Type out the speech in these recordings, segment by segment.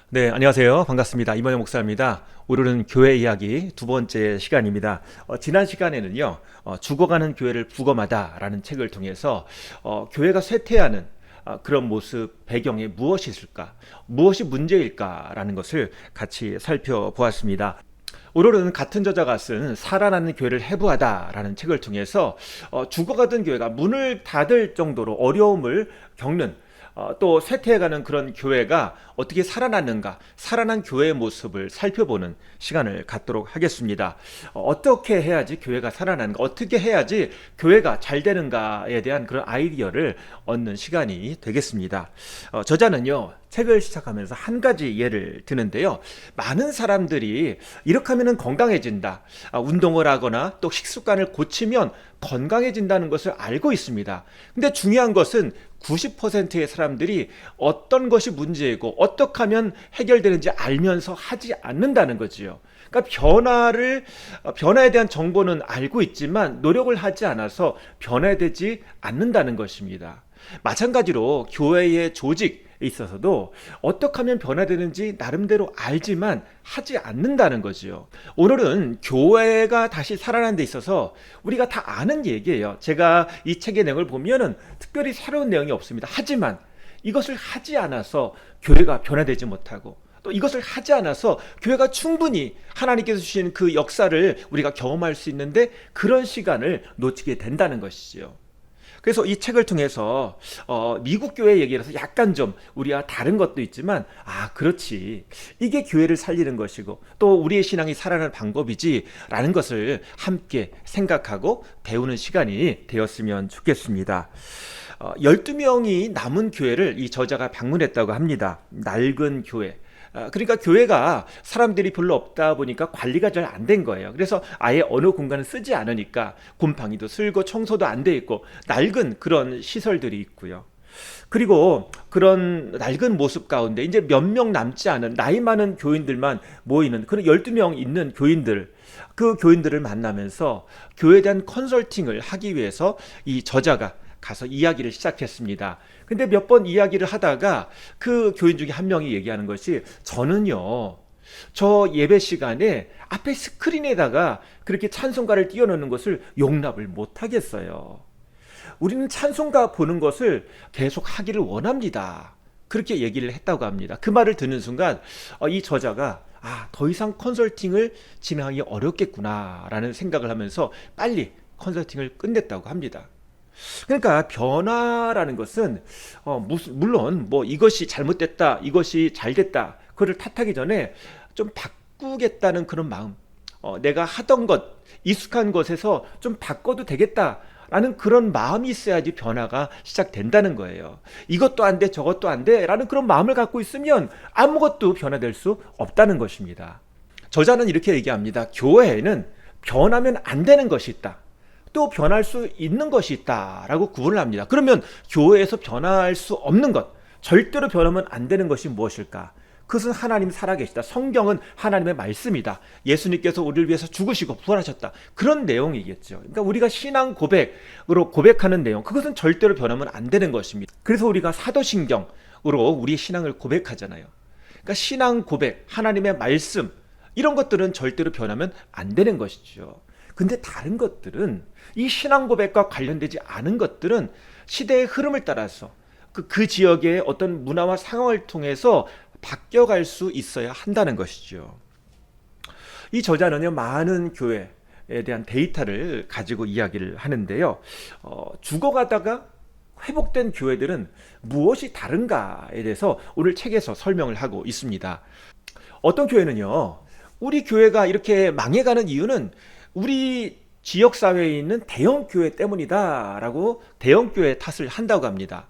네, 안녕하세요. 반갑습니다. 이만영 목사입니다. 오늘은 교회 이야기 두 번째 시간입니다. 지난 시간에는요, 죽어가는 교회를 부검하다라는 책을 통해서 교회가 쇠퇴하는 그런 모습 배경에 무엇이 있을까, 무엇이 문제일까라는 것을 같이 살펴보았습니다. 오늘은 같은 저자가 쓴 살아나는 교회를 해부하다라는 책을 통해서 죽어가던 교회가 문을 닫을 정도로 어려움을 겪는 또 쇠퇴해가는 그런 교회가 어떻게 살아났는가, 살아난 교회의 모습을 살펴보는 시간을 갖도록 하겠습니다. 어떻게 해야지 교회가 살아나는가, 어떻게 해야지 교회가 잘 되는가에 대한 그런 아이디어를 얻는 시간이 되겠습니다. 저자는요, 책을 시작하면서 한 가지 예를 드는데요. 많은 사람들이 이렇게 하면 건강해진다. 운동을 하거나 또 식습관을 고치면 건강해진다는 것을 알고 있습니다. 근데 중요한 것은 90%의 사람들이 어떤 것이 문제이고 어떻게 하면 해결되는지 알면서 하지 않는다는 거지요. 그러니까 변화에 대한 정보는 알고 있지만 노력을 하지 않아서 변화되지 않는다는 것입니다. 마찬가지로 교회의 조직에 있어서도 어떻게 하면 변화되는지 나름대로 알지만 하지 않는다는 거지요. 오늘은 교회가 다시 살아나는 데 있어서 우리가 다 아는 얘기예요. 제가 이 책의 내용을 보면은 특별히 새로운 내용이 없습니다. 하지만 이것을 하지 않아서 교회가 변화되지 못하고 또 이것을 하지 않아서 교회가 충분히 하나님께서 주신 그 역사를 우리가 경험할 수 있는데 그런 시간을 놓치게 된다는 것이지요. 그래서 이 책을 통해서 미국 교회 얘기라서 약간 좀 우리와 다른 것도 있지만 그렇지, 이게 교회를 살리는 것이고 또 우리의 신앙이 살아나는 방법이지라는 것을 함께 생각하고 배우는 시간이 되었으면 좋겠습니다. 12명이 남은 교회를 이 저자가 방문했다고 합니다. 낡은 교회. 그러니까 교회가 사람들이 별로 없다 보니까 관리가 잘 안 된 거예요. 그래서 아예 어느 공간을 쓰지 않으니까 곰팡이도 쓸고 청소도 안 돼 있고 낡은 그런 시설들이 있고요. 그리고 그런 낡은 모습 가운데 이제 몇 명 남지 않은 나이 많은 교인들만 모이는 그런 12명 있는 교인들, 그 교인들을 만나면서 교회에 대한 컨설팅을 하기 위해서 이 저자가 가서 이야기를 시작했습니다. 근데 몇 번 이야기를 하다가 그 교인 중에 한 명이 얘기하는 것이, 저는요, 저 예배 시간에 앞에 스크린에다가 그렇게 찬송가를 띄워놓는 것을 용납을 못하겠어요. 우리는 찬송가 보는 것을 계속 하기를 원합니다. 그렇게 얘기를 했다고 합니다. 그 말을 듣는 순간 이 저자가 더 이상 컨설팅을 진행하기 어렵겠구나라는 생각을 하면서 빨리 컨설팅을 끝냈다고 합니다. 그러니까 변화라는 것은 물론 뭐 이것이 잘못됐다, 이것이 잘됐다, 그거를 탓하기 전에 좀 바꾸겠다는 그런 마음, 내가 하던 것, 익숙한 것에서 좀 바꿔도 되겠다라는 그런 마음이 있어야지 변화가 시작된다는 거예요. 이것도 안 돼, 저것도 안 돼 라는 그런 마음을 갖고 있으면 아무것도 변화될 수 없다는 것입니다. 저자는 이렇게 얘기합니다. 교회에는 변하면 안 되는 것이 있다, 또 변할 수 있는 것이 있다라고 구분을 합니다. 그러면 교회에서 변할 수 없는 것, 절대로 변하면 안 되는 것이 무엇일까? 그것은 하나님 살아계시다. 성경은 하나님의 말씀이다. 예수님께서 우리를 위해서 죽으시고 부활하셨다. 그런 내용이겠죠. 그러니까 우리가 신앙 고백으로 고백하는 내용, 그것은 절대로 변하면 안 되는 것입니다. 그래서 우리가 사도신경으로 우리의 신앙을 고백하잖아요. 그러니까 신앙 고백, 하나님의 말씀, 이런 것들은 절대로 변하면 안 되는 것이죠. 근데 다른 것들은, 이 신앙 고백과 관련되지 않은 것들은 시대의 흐름을 따라서 그 지역의 어떤 문화와 상황을 통해서 바뀌어갈 수 있어야 한다는 것이죠. 이 저자는요, 많은 교회에 대한 데이터를 가지고 이야기를 하는데요. 죽어가다가 회복된 교회들은 무엇이 다른가에 대해서 오늘 책에서 설명을 하고 있습니다. 어떤 교회는요, 우리 교회가 이렇게 망해가는 이유는 우리 지역사회에 있는 대형교회 때문이다 라고 대형교회 탓을 한다고 합니다.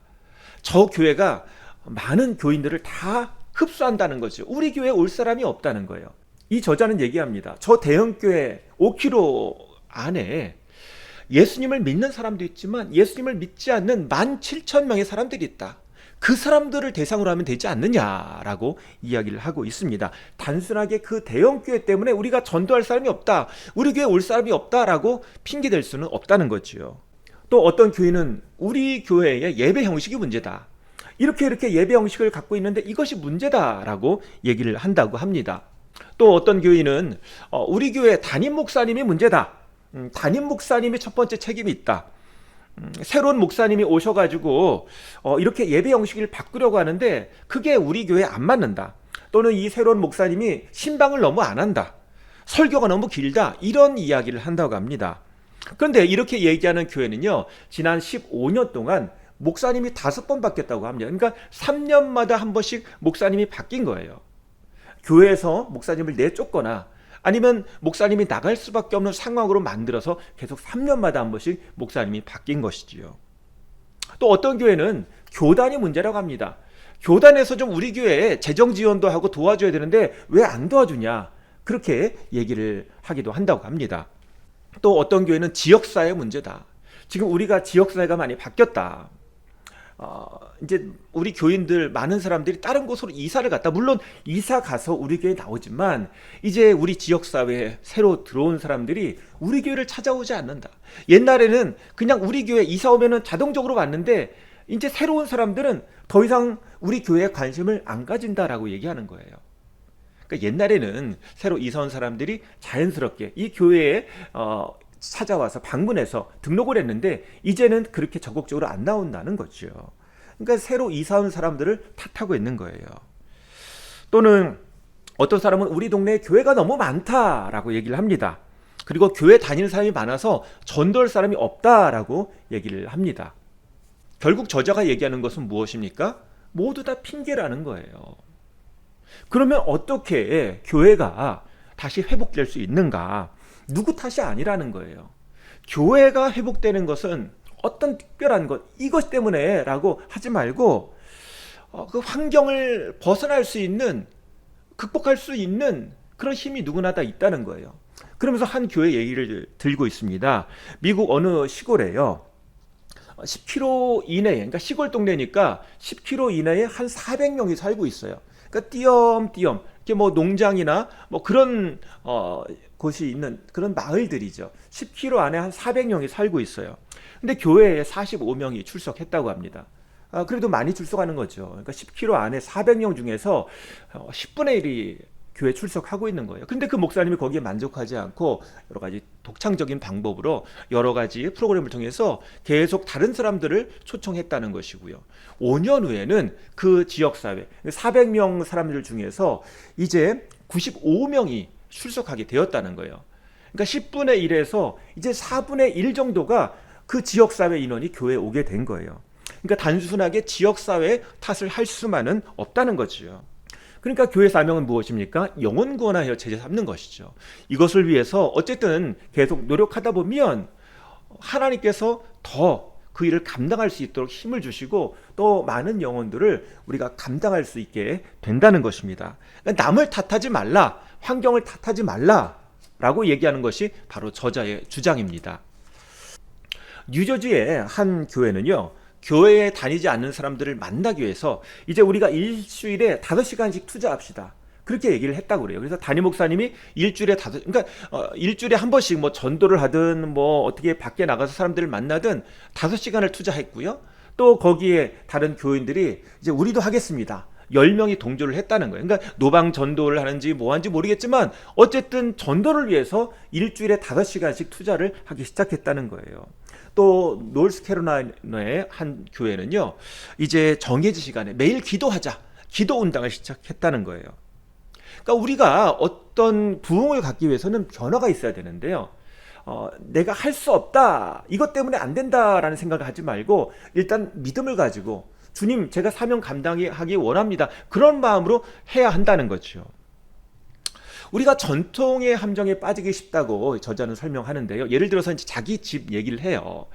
저 교회가 많은 교인들을 다 흡수한다는 거죠. 우리 교회에 올 사람이 없다는 거예요. 이 저자는 얘기합니다. 저 대형교회 5km 안에 예수님을 믿는 사람도 있지만 예수님을 믿지 않는 17,000명의 사람들이 있다. 그 사람들을 대상으로 하면 되지 않느냐라고 이야기를 하고 있습니다. 단순하게 그 대형교회 때문에 우리가 전도할 사람이 없다, 우리 교회에 올 사람이 없다라고 핑계댈 수는 없다는 거지요. 또 어떤 교회는 우리 교회의 예배 형식이 문제다, 이렇게 예배 형식을 갖고 있는데 이것이 문제다라고 얘기를 한다고 합니다. 또 어떤 교인은 우리 교회 담임 목사님이 문제다. 담임 목사님이 첫 번째 책임이 있다. 새로운 목사님이 오셔가지고 이렇게 예배 형식을 바꾸려고 하는데 그게 우리 교회에 안 맞는다. 또는 이 새로운 목사님이 신방을 너무 안 한다. 설교가 너무 길다. 이런 이야기를 한다고 합니다. 그런데 이렇게 얘기하는 교회는요, 지난 15년 동안 목사님이 5번 바뀌었다고 합니다. 그러니까 3년마다 한 번씩 목사님이 바뀐 거예요. 교회에서 목사님을 내쫓거나 아니면 목사님이 나갈 수밖에 없는 상황으로 만들어서 계속 3년마다 한 번씩 목사님이 바뀐 것이지요. 또 어떤 교회는 교단이 문제라고 합니다. 교단에서 좀 우리 교회에 재정 지원도 하고 도와줘야 되는데 왜 안 도와주냐, 그렇게 얘기를 하기도 한다고 합니다. 또 어떤 교회는 지역사회 문제다. 지금 우리가 지역사회가 많이 바뀌었다. 이제 우리 교인들 많은 사람들이 다른 곳으로 이사를 갔다. 물론 이사 가서 우리 교회에 나오지만 이제 우리 지역사회에 새로 들어온 사람들이 우리 교회를 찾아오지 않는다. 옛날에는 그냥 우리 교회 이사 오면은 자동적으로 왔는데 이제 새로운 사람들은 더 이상 우리 교회에 관심을 안 가진다라고 얘기하는 거예요. 그러니까 옛날에는 새로 이사 온 사람들이 자연스럽게 이 교회에 찾아와서 방문해서 등록을 했는데 이제는 그렇게 적극적으로 안 나온다는 거죠. 그러니까 새로 이사 온 사람들을 탓하고 있는 거예요. 또는 어떤 사람은 우리 동네에 교회가 너무 많다라고 얘기를 합니다. 그리고 교회 다니는 사람이 많아서 전도할 사람이 없다라고 얘기를 합니다. 결국 저자가 얘기하는 것은 무엇입니까? 모두 다 핑계라는 거예요. 그러면 어떻게 교회가 다시 회복될 수 있는가? 누구 탓이 아니라는 거예요. 교회가 회복되는 것은 어떤 특별한 것, 이것 때문에 라고 하지 말고 그 환경을 벗어날 수 있는, 극복할 수 있는 그런 힘이 누구나 다 있다는 거예요. 그러면서 한 교회 얘기를 들고 있습니다. 미국 어느 시골에요, 10km 이내에, 그러니까 시골 동네니까 10km 이내에 한 400명이 살고 있어요. 그러니까 띄엄띄엄 이렇게 뭐 농장이나 뭐 그런 곳이 있는 그런 마을들이죠. 10km 안에 한 400명이 살고 있어요. 근데 교회에 45명이 출석했다고 합니다. 그래도 많이 출석하는 거죠. 그러니까 10km 안에 400명 중에서 10분의 1이 교회 출석하고 있는 거예요. 근데 그 목사님이 거기에 만족하지 않고 여러 가지 독창적인 방법으로 여러 가지 프로그램을 통해서 계속 다른 사람들을 초청했다는 것이고요. 5년 후에는 그 지역사회 400명 사람들 중에서 이제 95명이 출석하게 되었다는 거예요. 그러니까 10분의 1에서 이제 4분의 1 정도가 그 지역사회 인원이 교회에 오게 된 거예요. 그러니까 단순하게 지역사회 탓을 할 수만은 없다는 거죠. 그러니까 교회 사명은 무엇입니까? 영혼 구원하여 제자 삼는 것이죠. 이것을 위해서 어쨌든 계속 노력하다 보면 하나님께서 더 그 일을 감당할 수 있도록 힘을 주시고 또 많은 영혼들을 우리가 감당할 수 있게 된다는 것입니다. 그러니까 남을 탓하지 말라, 환경을 탓하지 말라라고 얘기하는 것이 바로 저자의 주장입니다. 뉴저지의 한 교회는요, 교회에 다니지 않는 사람들을 만나기 위해서 이제 우리가 일주일에 5시간씩 투자합시다, 그렇게 얘기를 했다고 그래요. 그래서 담임 목사님이 일주일에 그러니까 일주일에 한 번씩 뭐 전도를 하든 뭐 어떻게 밖에 나가서 사람들을 만나든 5시간을 투자했고요. 또 거기에 다른 교인들이 이제 우리도 하겠습니다, 10명이 동조를 했다는 거예요. 그러니까 노방 전도를 하는지 뭐 하는지 모르겠지만 어쨌든 전도를 위해서 일주일에 5시간씩 투자를 하기 시작했다는 거예요. 또 노스캐롤라이나의 한 교회는요, 이제 정해진 시간에 매일 기도하자, 기도 운동을 시작했다는 거예요. 그러니까 우리가 어떤 부흥을 갖기 위해서는 변화가 있어야 되는데요, 내가 할 수 없다, 이것 때문에 안 된다라는 생각을 하지 말고 일단 믿음을 가지고 주님, 제가 사명 감당하기 원합니다, 그런 마음으로 해야 한다는 거죠. 우리가 전통의 함정에 빠지기 쉽다고 저자는 설명하는데요. 예를 들어서 이제 자기 집 얘기를 해요.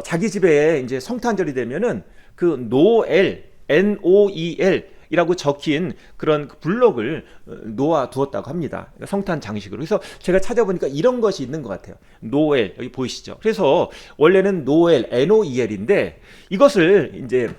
자기 집에 이제 성탄절이 되면은 그 노엘, NOEL 이라고 적힌 그런 블록을 놓아 두었다고 합니다. 성탄 장식으로. 그래서 제가 찾아보니까 이런 것이 있는 것 같아요. 노엘, 여기 보이시죠? 그래서 원래는 노엘, NOEL인데 이것을 이제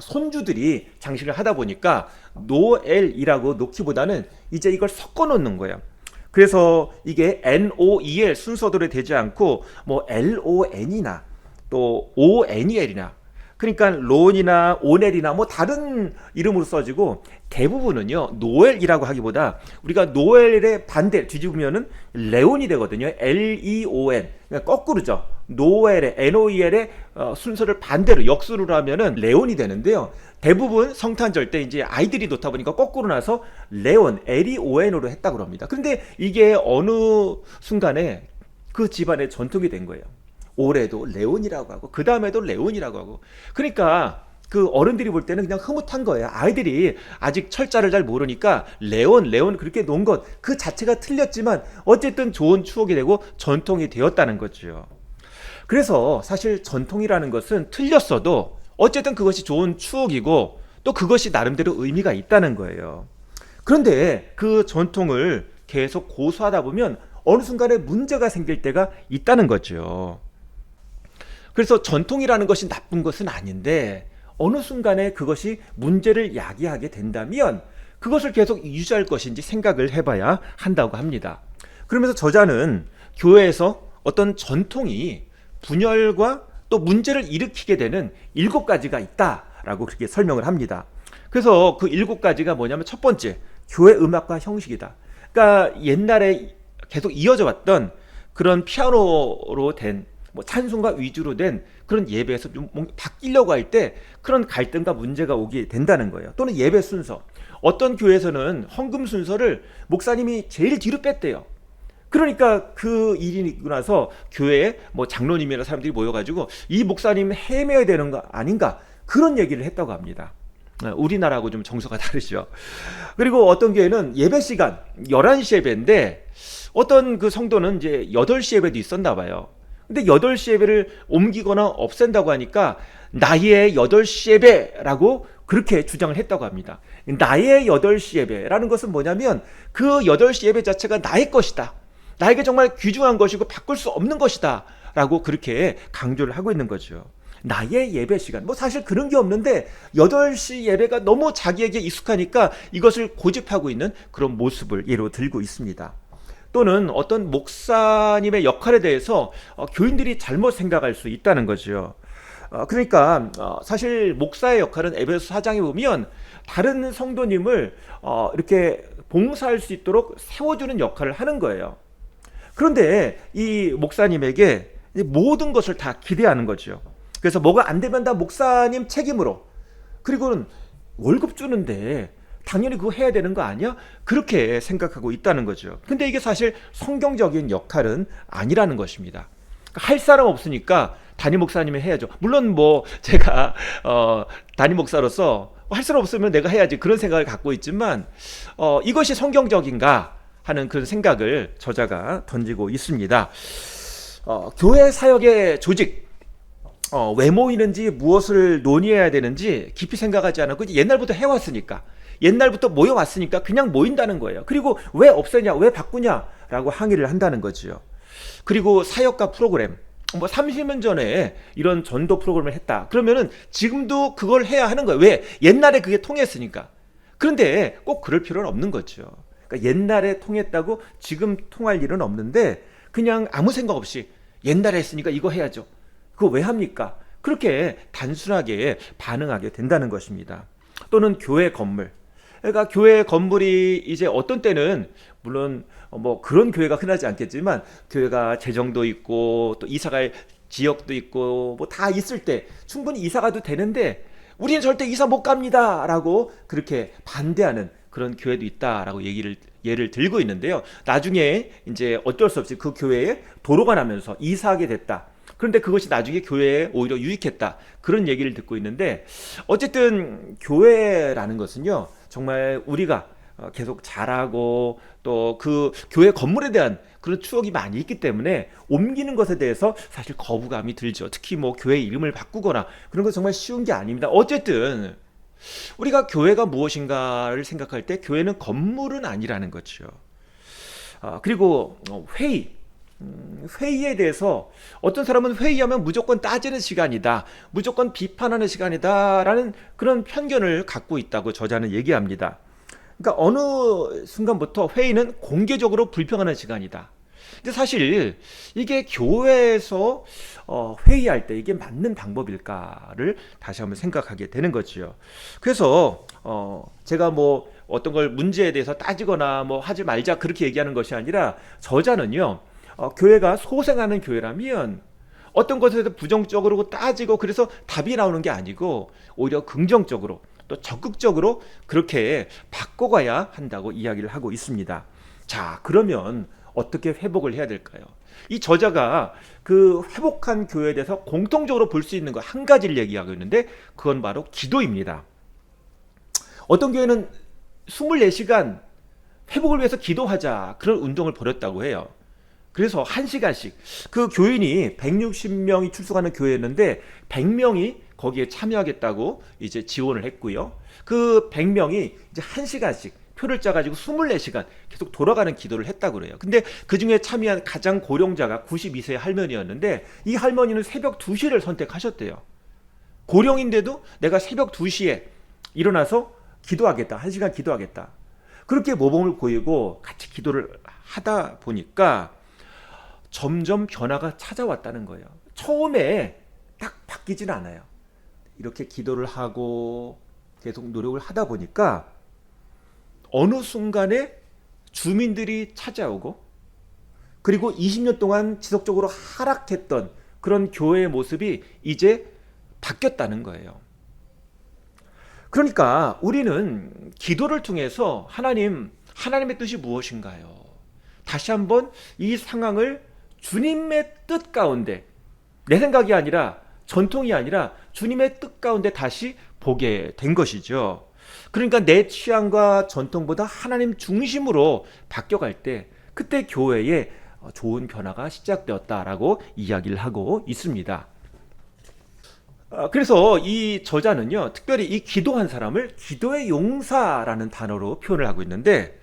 손주들이 장식을 하다 보니까 노엘이라고 놓기보다는 이제 이걸 섞어 놓는 거예요. 그래서 이게 NOEL 순서대로 되지 않고 뭐 LON이나 또 ONEL이나 그러니까 론이나 오넬이나 뭐 다른 이름으로 써지고, 대부분은요 노엘이라고 하기보다 우리가 노엘의 반대 뒤집으면은 레온이 되거든요. Leon, 그러니까 거꾸로죠. 노엘의 Noel의 순서를 반대로 역수로 하면은 레온이 되는데요. 대부분 성탄절 때 이제 아이들이 놓다 보니까 거꾸로 나서 레온, Leon으로 했다고 합니다. 그런데 이게 어느 순간에 그 집안의 전통이 된 거예요. 올해도 레온이라고 하고 그 다음에도 레온이라고 하고. 그러니까 그 어른들이 볼 때는 그냥 흐뭇한 거예요. 아이들이 아직 철자를 잘 모르니까 레온 그렇게 놓은 것 그 자체가 틀렸지만 어쨌든 좋은 추억이 되고 전통이 되었다는 거죠. 그래서 사실 전통이라는 것은 틀렸어도 어쨌든 그것이 좋은 추억이고 또 그것이 나름대로 의미가 있다는 거예요. 그런데 그 전통을 계속 고수하다 보면 어느 순간에 문제가 생길 때가 있다는 거죠. 그래서 전통이라는 것이 나쁜 것은 아닌데 어느 순간에 그것이 문제를 야기하게 된다면 그것을 계속 유지할 것인지 생각을 해봐야 한다고 합니다. 그러면서 저자는 교회에서 어떤 전통이 분열과 또 문제를 일으키게 되는 7가지가 있다라고 그렇게 설명을 합니다. 그래서 그 7가지가 뭐냐면, 첫 번째, 교회 음악과 형식이다. 그러니까 옛날에 계속 이어져 왔던 그런 피아노로 된 뭐 찬송가 위주로 된 그런 예배에서 좀 바뀌려고 할 때 그런 갈등과 문제가 오게 된다는 거예요. 또는 예배 순서, 어떤 교회에서는 헌금 순서를 목사님이 제일 뒤로 뺐대요. 그러니까 그 일이 있고 나서 교회에 뭐 장로님이나 사람들이 모여가지고 이 목사님 헤매야 되는 거 아닌가, 그런 얘기를 했다고 합니다. 우리나라하고 좀 정서가 다르죠. 그리고 어떤 교회는 예배 시간 11시 예배인데 어떤 그 성도는 이제 8시 예배도 있었나 봐요. 근데 8시 예배를 옮기거나 없앤다고 하니까 나의 8시 예배라고 그렇게 주장을 했다고 합니다. 나의 8시 예배라는 것은 뭐냐면 그 8시 예배 자체가 나의 것이다, 나에게 정말 귀중한 것이고 바꿀 수 없는 것이다 라고 그렇게 강조를 하고 있는 거죠. 나의 예배 시간, 뭐 사실 그런 게 없는데 8시 예배가 너무 자기에게 익숙하니까 이것을 고집하고 있는 그런 모습을 예로 들고 있습니다. 또는 어떤 목사님의 역할에 대해서 교인들이 잘못 생각할 수 있다는 거죠. 그러니까 사실 목사의 역할은 에베소 4장에 보면 다른 성도님을 이렇게 봉사할 수 있도록 세워주는 역할을 하는 거예요. 그런데 이 목사님에게 모든 것을 다 기대하는 거죠. 그래서 뭐가 안 되면 다 목사님 책임으로, 그리고는 월급 주는데 당연히 그거 해야 되는 거 아니야? 그렇게 생각하고 있다는 거죠. 근데 이게 사실 성경적인 역할은 아니라는 것입니다. 할 사람 없으니까 담임 목사님이 해야죠. 물론 뭐 제가 담임 목사로서 할 사람 없으면 내가 해야지, 그런 생각을 갖고 있지만 이것이 성경적인가 하는 그런 생각을 저자가 던지고 있습니다. 교회 사역의 조직, 왜 모이는지 무엇을 논의해야 되는지 깊이 생각하지 않았고 옛날부터 해왔으니까, 옛날부터 모여왔으니까 그냥 모인다는 거예요. 그리고 왜 없애냐, 왜 바꾸냐 라고 항의를 한다는 거죠. 그리고 사역과 프로그램, 뭐 30년 전에 이런 전도 프로그램을 했다 그러면은 지금도 그걸 해야 하는 거예요. 왜? 옛날에 그게 통했으니까. 그런데 꼭 그럴 필요는 없는 거죠. 그러니까 옛날에 통했다고 지금 통할 일은 없는데 그냥 아무 생각 없이 옛날에 했으니까 이거 해야죠, 그거 왜 합니까? 그렇게 단순하게 반응하게 된다는 것입니다. 또는 교회 건물, 그러니까 교회 건물이 이제 어떤 때는 물론 뭐 그런 교회가 흔하지 않겠지만 교회가 재정도 있고 또 이사갈 지역도 있고 뭐 다 있을 때 충분히 이사 가도 되는데 우리는 절대 이사 못 갑니다 라고 그렇게 반대하는 그런 교회도 있다라고 예를 들고 있는데요. 나중에 이제 어쩔 수 없이 그 교회에 도로가 나면서 이사하게 됐다. 그런데 그것이 나중에 교회에 오히려 유익했다, 그런 얘기를 듣고 있는데, 어쨌든 교회라는 것은요 정말 우리가 계속 잘하고 또 그 교회 건물에 대한 그런 추억이 많이 있기 때문에 옮기는 것에 대해서 사실 거부감이 들죠. 특히 뭐 교회 이름을 바꾸거나 그런 건 정말 쉬운 게 아닙니다. 어쨌든 우리가 교회가 무엇인가를 생각할 때 교회는 건물은 아니라는 거죠. 그리고 회의에 대해서 어떤 사람은 회의하면 무조건 따지는 시간이다, 무조건 비판하는 시간이다 라는 그런 편견을 갖고 있다고 저자는 얘기합니다. 그러니까 어느 순간부터 회의는 공개적으로 불평하는 시간이다. 근데 사실 이게 교회에서 회의할 때 이게 맞는 방법일까를 다시 한번 생각하게 되는 거지요. 그래서 제가 뭐 어떤 걸 문제에 대해서 따지거나 뭐 하지 말자 그렇게 얘기하는 것이 아니라, 저자는요, 교회가 소생하는 교회라면 어떤 것에 대해서 부정적으로 따지고 그래서 답이 나오는 게 아니고 오히려 긍정적으로 또 적극적으로 그렇게 바꿔가야 한다고 이야기를 하고 있습니다. 자, 그러면 어떻게 회복을 해야 될까요? 이 저자가 그 회복한 교회에 대해서 공통적으로 볼 수 있는 거 한 가지를 얘기하고 있는데, 그건 바로 기도입니다. 어떤 교회는 24시간 회복을 위해서 기도하자 그런 운동을 벌였다고 해요. 그래서 1시간씩 그 교인이 160명이 출석하는 교회였는데 100명이 거기에 참여하겠다고 이제 지원을 했고요. 그 100명이 이제 1시간씩 표를 짜가지고 24시간 계속 돌아가는 기도를 했다고 그래요. 근데 그 중에 참여한 가장 고령자가 92세 할머니였는데, 이 할머니는 새벽 2시를 선택하셨대요. 고령인데도 내가 새벽 2시에 일어나서 기도하겠다, 1시간 기도하겠다, 그렇게 모범을 보이고 같이 기도를 하다 보니까 점점 변화가 찾아왔다는 거예요. 처음에 딱 바뀌지는 않아요. 이렇게 기도를 하고 계속 노력을 하다 보니까 어느 순간에 주민들이 찾아오고, 그리고 20년 동안 지속적으로 하락했던 그런 교회의 모습이 이제 바뀌었다는 거예요. 그러니까 우리는 기도를 통해서 하나님의 뜻이 무엇인가요? 다시 한번 이 상황을 주님의 뜻 가운데, 내 생각이 아니라 전통이 아니라 주님의 뜻 가운데 다시 보게 된 것이죠. 그러니까 내 취향과 전통보다 하나님 중심으로 바뀌어갈 때, 그때 교회에 좋은 변화가 시작되었다라고 이야기를 하고 있습니다. 그래서 이 저자는요, 특별히 이 기도한 사람을 기도의 용사라는 단어로 표현을 하고 있는데,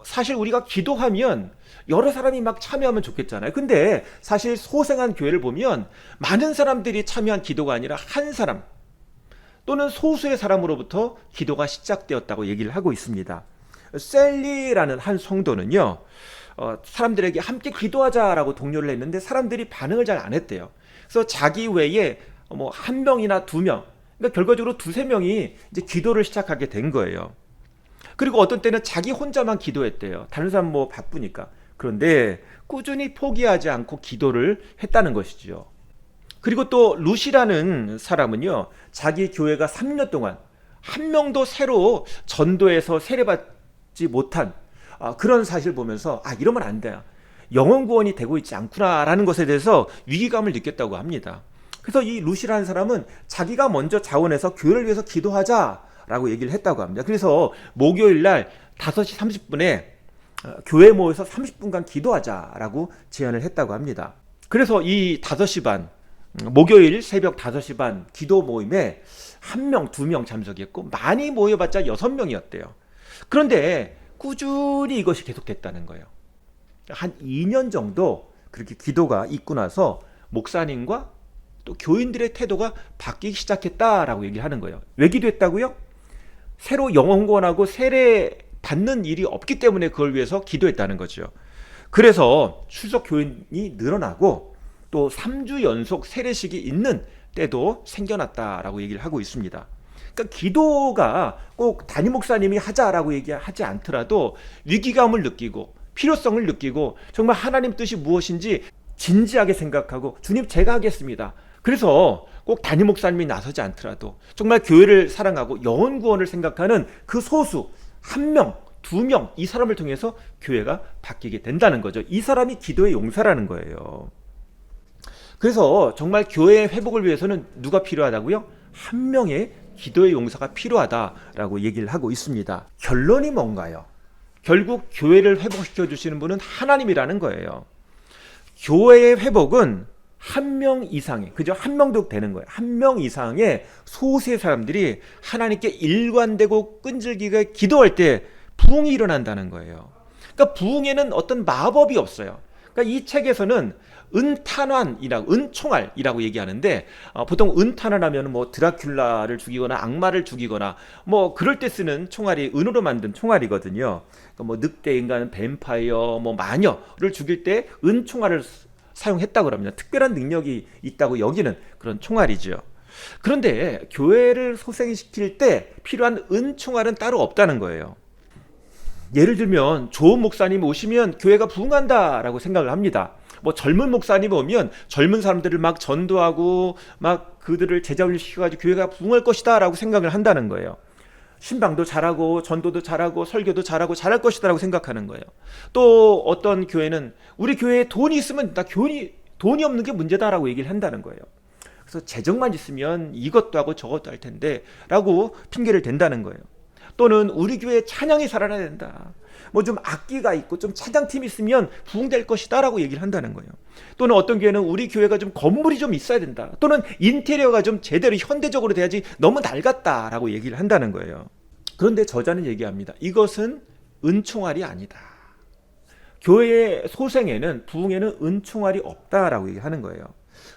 사실 우리가 기도하면 여러 사람이 막 참여하면 좋겠잖아요. 근데 사실 소생한 교회를 보면 많은 사람들이 참여한 기도가 아니라 한 사람 또는 소수의 사람으로부터 기도가 시작되었다고 얘기를 하고 있습니다. 셀리라는 한 성도는요, 사람들에게 함께 기도하자라고 독려를 했는데 사람들이 반응을 잘 안 했대요. 그래서 자기 외에 뭐 한 명이나 두 명, 그러니까 결과적으로 두세 명이 이제 기도를 시작하게 된 거예요. 그리고 어떤 때는 자기 혼자만 기도했대요. 다른 사람 뭐 바쁘니까. 그런데 꾸준히 포기하지 않고 기도를 했다는 것이죠. 그리고 또 루시라는 사람은요, 자기 교회가 3년 동안 한 명도 새로 전도해서 세례받지 못한 그런 사실을 보면서 이러면 안 돼요, 영혼 구원이 되고 있지 않구나라는 것에 대해서 위기감을 느꼈다고 합니다. 그래서 이 루시라는 사람은 자기가 먼저 자원해서 교회를 위해서 기도하자라고 얘기를 했다고 합니다. 그래서 목요일 날 5시 30분에 교회 모여서 30분간 기도하자라고 제안을 했다고 합니다. 그래서 이 5시 반, 목요일 새벽 5시 반 기도 모임에 1명, 2명 참석했고 많이 모여봤자 6명이었대요. 그런데 꾸준히 이것이 계속됐다는 거예요. 한 2년 정도 그렇게 기도가 있고 나서 목사님과 또 교인들의 태도가 바뀌기 시작했다라고 얘기를 하는 거예요. 왜 기도했다고요? 새로 영혼 구원하고 세례 받는 일이 없기 때문에 그걸 위해서 기도했다는 거죠. 그래서 출석 교인이 늘어나고 또 3주 연속 세례식이 있는 때도 생겨났다라고 얘기를 하고 있습니다. 그러니까 기도가 꼭 담임 목사님이 하자라고 얘기하지 않더라도 위기감을 느끼고 필요성을 느끼고 정말 하나님 뜻이 무엇인지 진지하게 생각하고, 주님 제가 하겠습니다, 그래서 꼭 담임 목사님이 나서지 않더라도 정말 교회를 사랑하고 영혼 구원을 생각하는 그 소수 1명, 2명, 이 사람을 통해서 교회가 바뀌게 된다는 거죠. 이 사람이 기도의 용사라는 거예요. 그래서 정말 교회의 회복을 위해서는 누가 필요하다고요? 한 명의 기도의 용사가 필요하다라고 얘기를 하고 있습니다. 결론이 뭔가요? 결국 교회를 회복시켜 주시는 분은 하나님이라는 거예요. 교회의 회복은 한 명 이상의, 그죠? 한 명도 되는 거예요. 한 명 이상의 소수의 사람들이 하나님께 일관되고 끈질기게 기도할 때 부흥이 일어난다는 거예요. 그러니까 부흥에는 어떤 마법이 없어요. 그러니까 이 책에서는 은탄환이라고, 은총알이라고 얘기하는데, 보통 은탄환하면 뭐 드라큘라를 죽이거나 악마를 죽이거나 뭐 그럴 때 쓰는 총알이 은으로 만든 총알이거든요. 그러니까 뭐 늑대, 인간, 뱀파이어, 뭐 마녀를 죽일 때 은총알을 사용했다고 그럽니다. 특별한 능력이 있다고 여기는 그런 총알이죠. 그런데 교회를 소생시킬 때 필요한 은총알은 따로 없다는 거예요. 예를 들면 좋은 목사님 오시면 교회가 부흥한다라고 생각을 합니다. 뭐 젊은 목사님 오면 젊은 사람들을 막 전도하고 막 그들을 제자훈련 시켜가지고 교회가 부흥할 것이다라고 생각을 한다는 거예요. 신방도 잘하고 전도도 잘하고 설교도 잘하고 잘할 것이다라고 생각하는 거예요. 또 어떤 교회는 우리 교회에 돈이 있으면 돈이 없는 게 문제다라고 얘기를 한다는 거예요. 그래서 재정만 있으면 이것도 하고 저것도 할 텐데 라고 핑계를 댄다는 거예요. 또는 우리 교회에 찬양이 살아나야 된다. 뭐 좀 악기가 있고 좀 찬양팀이 있으면 부흥될 것이다 라고 얘기를 한다는 거예요. 또는 어떤 교회는 우리 교회가 좀 건물이 좀 있어야 된다. 또는 인테리어가 좀 제대로 현대적으로 돼야지 너무 낡았다 라고 얘기를 한다는 거예요. 그런데 저자는 얘기합니다. 이것은 은총알이 아니다. 교회의 소생에는, 부흥에는 은총알이 없다라고 얘기하는 거예요.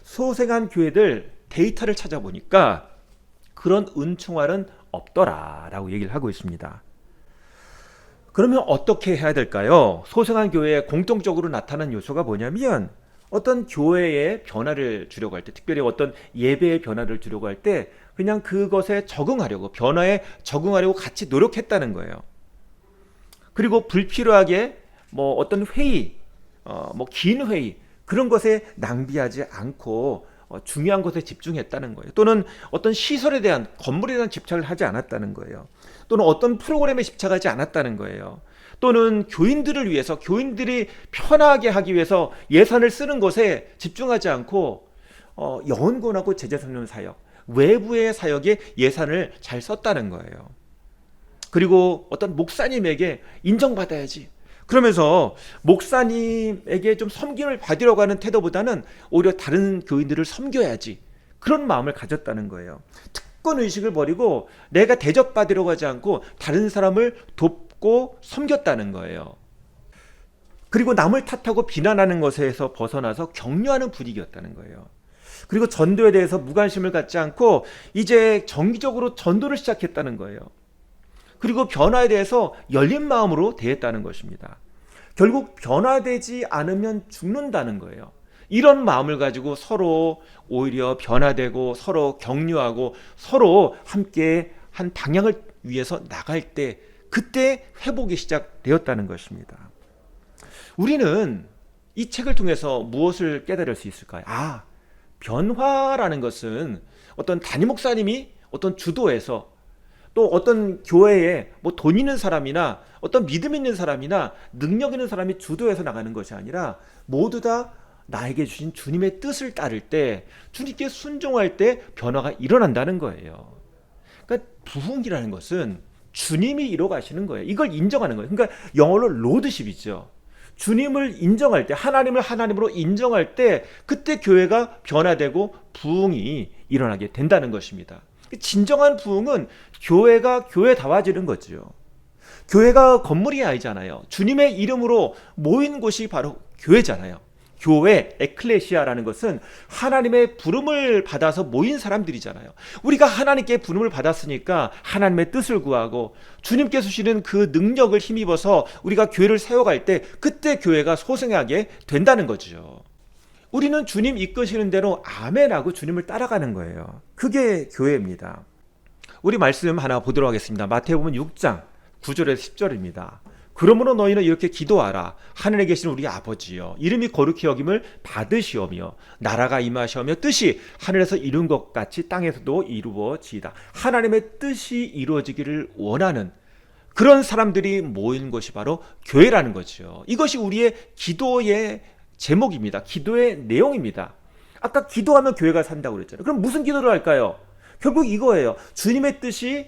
소생한 교회들 데이터를 찾아보니까 그런 은총알은 없더라라고 얘기를 하고 있습니다. 그러면 어떻게 해야 될까요? 소생한 교회에 공통적으로 나타나는 요소가 뭐냐면 어떤 교회의 변화를 주려고 할 때, 특별히 어떤 예배의 변화를 주려고 할 때 그냥 그것에 적응하려고, 변화에 적응하려고 같이 노력했다는 거예요. 그리고 불필요하게 뭐 어떤 회의, 뭐 긴 회의 그런 것에 낭비하지 않고 중요한 것에 집중했다는 거예요. 또는 어떤 시설에 대한, 건물에 대한 집착을 하지 않았다는 거예요. 또는 어떤 프로그램에 집착하지 않았다는 거예요. 또는 교인들을 위해서, 교인들이 편하게 하기 위해서 예산을 쓰는 것에 집중하지 않고 영혼권하고 제자선련 사역, 외부의 사역에 예산을 잘 썼다는 거예요. 그리고 어떤 목사님에게 인정받아야지, 그러면서 목사님에게 좀 섬김을 받으려고 하는 태도보다는 오히려 다른 교인들을 섬겨야지, 그런 마음을 가졌다는 거예요. 특권의식을 버리고 내가 대접받으려고 하지 않고 다른 사람을 돕고 섬겼다는 거예요. 그리고 남을 탓하고 비난하는 것에서 벗어나서 격려하는 분위기였다는 거예요. 그리고 전도에 대해서 무관심을 갖지 않고 이제 정기적으로 전도를 시작했다는 거예요. 그리고 변화에 대해서 열린 마음으로 대했다는 것입니다. 결국 변화되지 않으면 죽는다는 거예요. 이런 마음을 가지고 서로 오히려 변화되고 서로 격려하고 서로 함께 한 방향을 위해서 나갈 때, 그때 회복이 시작되었다는 것입니다. 우리는 이 책을 통해서 무엇을 깨달을 수 있을까요? 변화라는 것은 어떤 담임 목사님이 어떤 주도해서, 또 어떤 교회에 뭐 돈 있는 사람이나 어떤 믿음 있는 사람이나 능력 있는 사람이 주도해서 나가는 것이 아니라 모두 다 나에게 주신 주님의 뜻을 따를 때, 주님께 순종할 때 변화가 일어난다는 거예요. 그러니까 부흥이라는 것은 주님이 이뤄 가시는 거예요. 이걸 인정하는 거예요. 그러니까 영어로 로드십이죠. 주님을 인정할 때, 하나님을 하나님으로 인정할 때, 그때 교회가 변화되고 부흥이 일어나게 된다는 것입니다. 진정한 부흥은 교회가 교회다워지는 거죠. 교회가 건물이 아니잖아요. 주님의 이름으로 모인 곳이 바로 교회잖아요. 교회, 에클레시아라는 것은 하나님의 부름을 받아서 모인 사람들이잖아요. 우리가 하나님께 부름을 받았으니까 하나님의 뜻을 구하고 주님께서 주시는 그 능력을 힘입어서 우리가 교회를 세워갈 때, 그때 교회가 소생하게 된다는 거죠. 우리는 주님 이끄시는 대로 아멘하고 주님을 따라가는 거예요. 그게 교회입니다. 우리 말씀 하나 보도록 하겠습니다. 마태복음 6장 9절에서 10절입니다. 그러므로 너희는 이렇게 기도하라. 하늘에 계신 우리 아버지여, 이름이 거룩히 여김을 받으시오며 나라가 임하시오며 뜻이 하늘에서 이룬 것 같이 땅에서도 이루어지이다. 하나님의 뜻이 이루어지기를 원하는 그런 사람들이 모인 것이 바로 교회라는 거죠. 이것이 우리의 기도의 제목입니다. 기도의 내용입니다. 아까 기도하면 교회가 산다고 그랬잖아요. 그럼 무슨 기도를 할까요? 결국 이거예요. 주님의 뜻이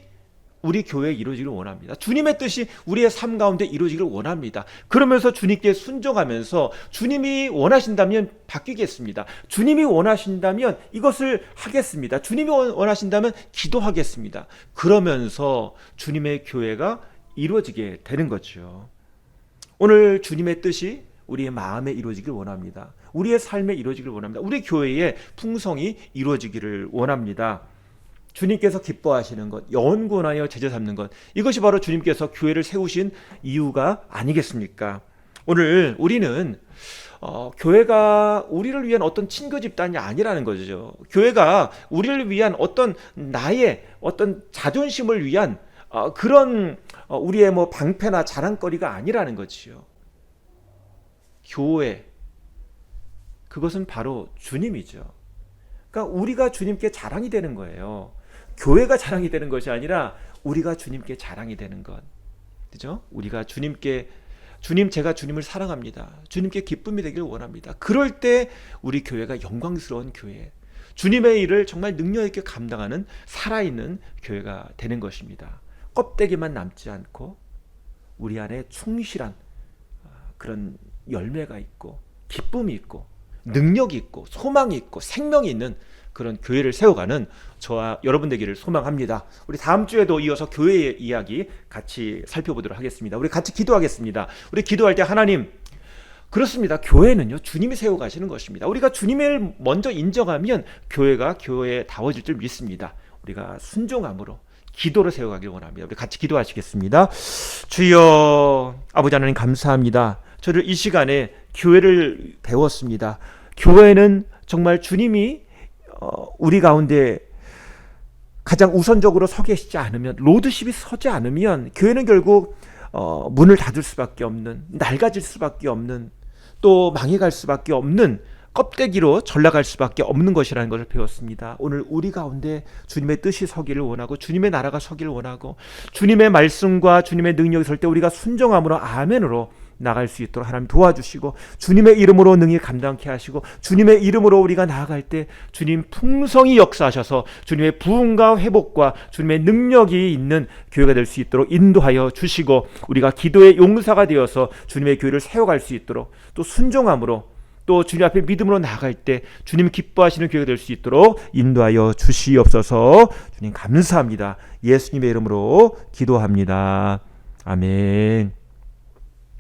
우리 교회에 이루어지기를 원합니다. 주님의 뜻이 우리의 삶 가운데 이루어지기를 원합니다. 그러면서 주님께 순종하면서 주님이 원하신다면 바뀌겠습니다. 주님이 원하신다면 이것을 하겠습니다. 주님이 원하신다면 기도하겠습니다. 그러면서 주님의 교회가 이루어지게 되는 거죠. 오늘 주님의 뜻이 우리의 마음에 이루어지길 원합니다. 우리의 삶에 이루어지길 원합니다. 우리 교회의 풍성이 이루어지기를 원합니다. 주님께서 기뻐하시는 것, 영원권하여 제자 삼는 것, 이것이 바로 주님께서 교회를 세우신 이유가 아니겠습니까? 오늘 우리는 교회가 우리를 위한 어떤 친교 집단이 아니라는 거죠. 교회가 우리를 위한 어떤 나의 어떤 자존심을 위한 그런 우리의 뭐 방패나 자랑거리가 아니라는 거지요. 교회, 그것은 바로 주님이죠. 그러니까 우리가 주님께 자랑이 되는 거예요. 교회가 자랑이 되는 것이 아니라 우리가 주님께 자랑이 되는 것. 그죠? 우리가 제가 주님을 사랑합니다. 주님께 기쁨이 되길 원합니다. 그럴 때 우리 교회가 영광스러운 교회, 주님의 일을 정말 능력 있게 감당하는 살아있는 교회가 되는 것입니다. 껍데기만 남지 않고 우리 안에 충실한 그런 열매가 있고 기쁨이 있고 능력이 있고 소망이 있고 생명이 있는 그런 교회를 세워가는 저와 여러분 되기를 소망합니다. 우리 다음 주에도 이어서 교회의 이야기 같이 살펴보도록 하겠습니다. 우리 같이 기도하겠습니다. 우리 기도할 때 하나님, 그렇습니다. 교회는요, 주님이 세워가시는 것입니다. 우리가 주님을 먼저 인정하면 교회가 교회다워질 줄 믿습니다. 우리가 순종함으로 기도로 세워가길 원합니다. 우리 같이 기도하시겠습니다. 주여, 아버지 하나님 감사합니다. 저를 이 시간에 교회를 배웠습니다. 교회는 정말 주님이 우리 가운데 가장 우선적으로 서 계시지 않으면, 로드십이 서지 않으면 교회는 결국 문을 닫을 수밖에 없는, 낡아질 수밖에 없는, 또 망해갈 수밖에 없는 껍데기로 전락할 수밖에 없는 것이라는 것을 배웠습니다. 오늘 우리 가운데 주님의 뜻이 서기를 원하고 주님의 나라가 서기를 원하고 주님의 말씀과 주님의 능력이 설 때 우리가 순종함으로 아멘으로 나갈 수 있도록 하나님 도와주시고, 주님의 이름으로 능히 감당케 하시고, 주님의 이름으로 우리가 나아갈 때 주님 풍성히 역사하셔서 주님의 부흥과 회복과 주님의 능력이 있는 교회가 될 수 있도록 인도하여 주시고, 우리가 기도의 용사가 되어서 주님의 교회를 세워갈 수 있도록, 또 순종함으로 또 주님 앞에 믿음으로 나아갈 때 주님 기뻐하시는 교회가 될 수 있도록 인도하여 주시옵소서. 주님 감사합니다. 예수님의 이름으로 기도합니다. 아멘.